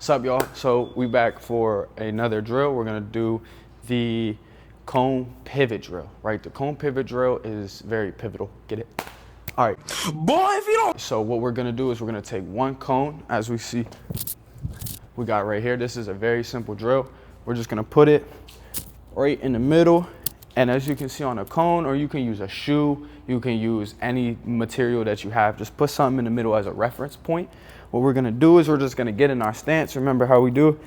What's up, y'all? So we back for another drill. We're gonna do the cone pivot drill, right? The cone pivot drill is very pivotal. Get it? All right. Boy, if you don't. So what we're gonna do is we're gonna take one cone, as we see we got right here. This is a very simple drill. We're just gonna put it right in the middle. And as you can see on a cone, or you can use a shoe, you can use any material that you have. Just put something in the middle as a reference point. What we're gonna do is we're just gonna get in our stance. Remember how we do?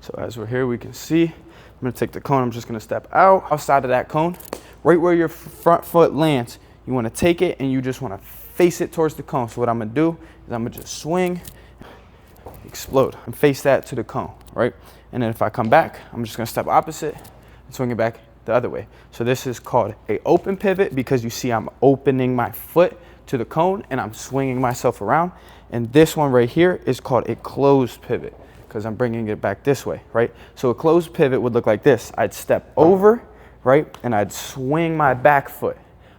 So as we're here, we can see, I'm gonna take the cone, I'm just gonna step outside of that cone, right where your front foot lands. You wanna take it and you just wanna face it towards the cone. So what I'm gonna do is I'm gonna just swing, explode, and face that to the cone, right? And then if I come back, I'm just gonna step opposite and swing it back the other way. So this is called a open pivot because you see I'm opening my foot to the cone and I'm swinging myself around. And this one right here is called a closed pivot because I'm bringing it back this way, right? So a closed pivot would look like this. I'd step over, right? And I'd swing my back foot.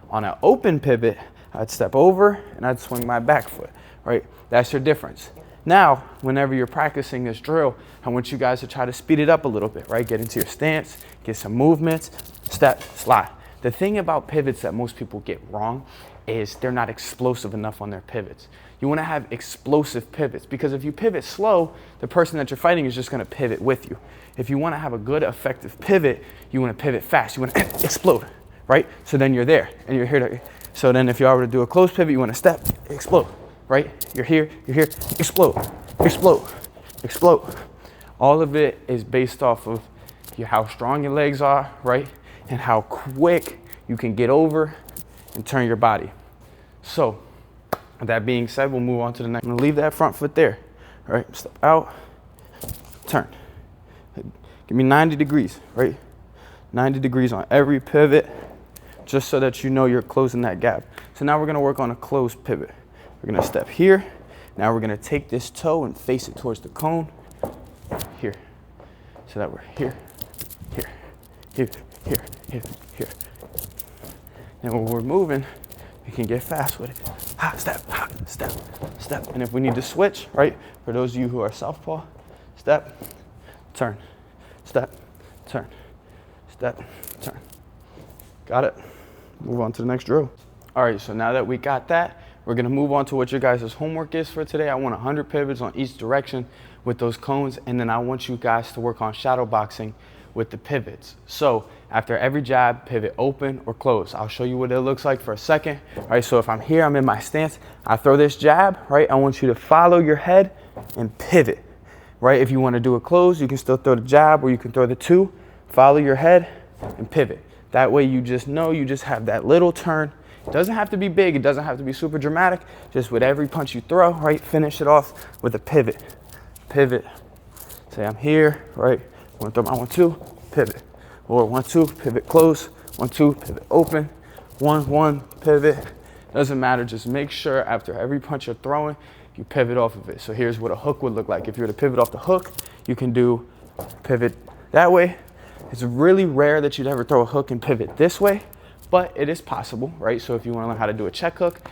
On an open pivot, I'd step over and I'd swing my back foot, right? That's your difference. Now, whenever you're practicing this drill, I want you guys to try to speed it up a little bit, right? Get into your stance, get some movements, step, slide. The thing about pivots that most people get wrong is they're not explosive enough on their pivots. You want to have explosive pivots because if you pivot slow, the person that you're fighting is just going to pivot with you. If you want to have a good, effective pivot, you want to pivot fast. You want to explode, right? So then you're there and you're here to, so then if you are to do a closed pivot, you want to step, explode, right? You're here, explode, explode, explode. All of it is based off of how strong your legs are, right? And how quick you can get over and turn your body. So, with that being said, we'll move on to the next. I'm gonna leave that front foot there. All right, step out, turn. Give me 90 degrees, right? 90 degrees on every pivot, just so that you know you're closing that gap. So now we're gonna work on a closed pivot. We're gonna step here. Now we're gonna take this toe and face it towards the cone, here. So that we're here, here, here, here, here, here. And when we're moving, we can get fast with it. Hop, step, step, step. And if we need to switch, right? For those of you who are southpaw, step, turn, step, turn, step, turn. Got it? Move on to the next drill. All right, so now that we got that, we're gonna move on to what your guys' homework is for today. I want 100 pivots on each direction with those cones, and then I want you guys to work on shadow boxing with the pivots. So after every jab, pivot open or close. I'll show you what it looks like for a second. All right, so if I'm here, I'm in my stance, I throw this jab, right? I want you to follow your head and pivot, right? If you wanna do a close, you can still throw the jab or you can throw the two, follow your head and pivot. That way you just know you just have that little turn. It doesn't have to be big, it doesn't have to be super dramatic. Just with every punch you throw, right? Finish it off with a pivot. Pivot, say I'm here, right? I'm gonna throw my 1-2, pivot. Or 1-2, pivot close, 1-2, pivot open, 1-1, pivot. Doesn't matter, just make sure after every punch you're throwing, you pivot off of it. So here's what a hook would look like. If you were to pivot off the hook, you can do pivot that way. It's really rare that you'd ever throw a hook and pivot this way, but it is possible, right? So if you wanna learn how to do a check hook,